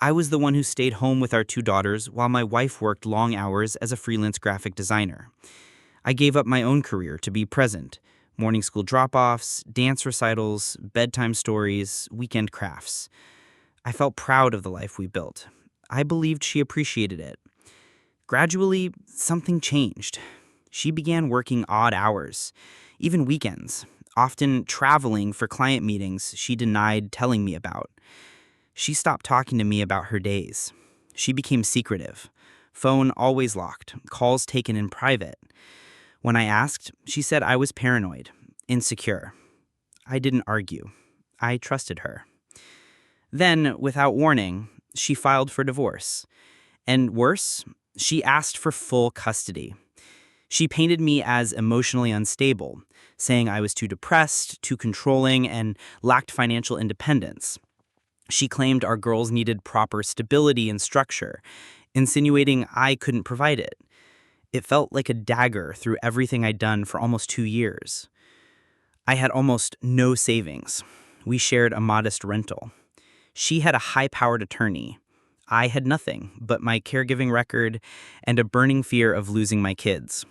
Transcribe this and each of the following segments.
I was the one who stayed home with our two daughters while my wife worked long hours as a freelance graphic designer. I gave up my own career to be present. Morning school drop-offs, dance recitals, bedtime stories, weekend crafts. I felt proud of the life we built. I believed she appreciated it. Gradually, something changed. She began working odd hours, even weekends, often traveling for client meetings she denied telling me about. She stopped talking to me about her days. She became secretive. Phone always locked, calls taken in private. When I asked, she said I was paranoid, insecure. I didn't argue. I trusted her. Then, without warning, she filed for divorce. And worse, she asked for full custody. She painted me as emotionally unstable, saying I was too depressed, too controlling, and lacked financial independence. She claimed our girls needed proper stability and structure, insinuating I couldn't provide it. It felt like a dagger through everything I'd done for almost 2 years. I had almost no savings. We shared a modest rental. She had a high-powered attorney. I had nothing but my caregiving record and a burning fear of losing my kids.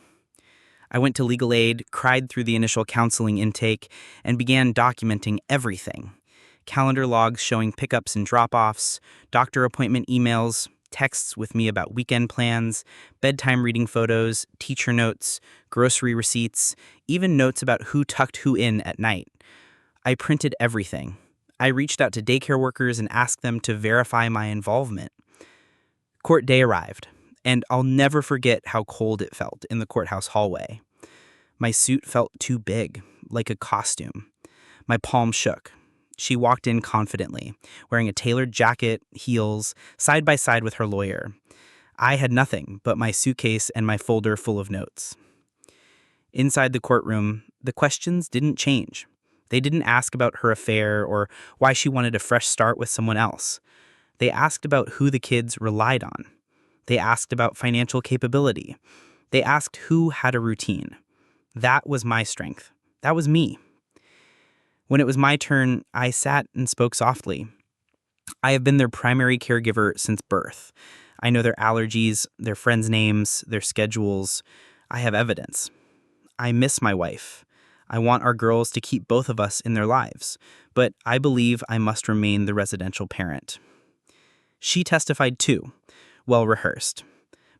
I went to legal aid, cried through the initial counseling intake, and began documenting everything. Calendar logs showing pickups and drop-offs, doctor appointment emails, texts with me about weekend plans, bedtime reading photos, teacher notes, grocery receipts, even notes about who tucked who in at night. I printed everything. I reached out to daycare workers and asked them to verify my involvement. Court day arrived, and I'll never forget how cold it felt in the courthouse hallway. My suit felt too big, like a costume. My palms shook. She walked in confidently, wearing a tailored jacket, heels, side by side with her lawyer. I had nothing but my suitcase and my folder full of notes. Inside the courtroom, the questions didn't change. They didn't ask about her affair or why she wanted a fresh start with someone else. They asked about who the kids relied on. They asked about financial capability. They asked who had a routine. That was my strength. That was me. When it was my turn, I sat and spoke softly. I have been their primary caregiver since birth. I know their allergies, their friends' names, their schedules. I have evidence. I miss my wife. I want our girls to keep both of us in their lives, but I believe I must remain the residential parent. She testified too, well rehearsed.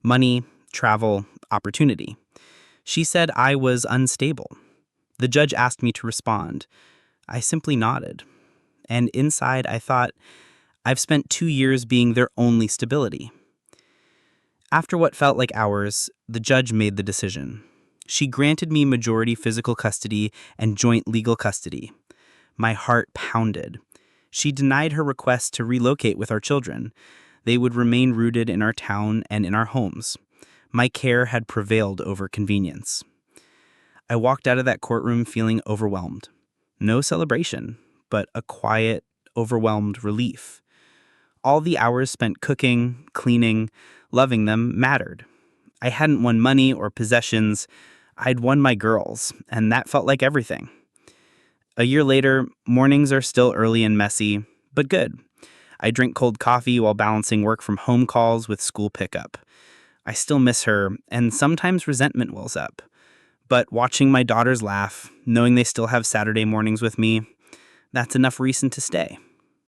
Money, travel, opportunity. She said I was unstable. The judge asked me to respond. I simply nodded. And inside I thought, I've spent 2 years being their only stability. After what felt like hours, the judge made the decision. She granted me majority physical custody and joint legal custody. My heart pounded. She denied her request to relocate with our children. They would remain rooted in our town and in our homes. My care had prevailed over convenience. I walked out of that courtroom feeling overwhelmed. No celebration, but a quiet, overwhelmed relief. All the hours spent cooking, cleaning, loving them mattered. I hadn't won money or possessions. I'd won my girls, and that felt like everything. A year later, mornings are still early and messy, but good. I drink cold coffee while balancing work from home calls with school pickup. I still miss her, and sometimes resentment wells up. But watching my daughters laugh, knowing they still have Saturday mornings with me, that's enough reason to stay.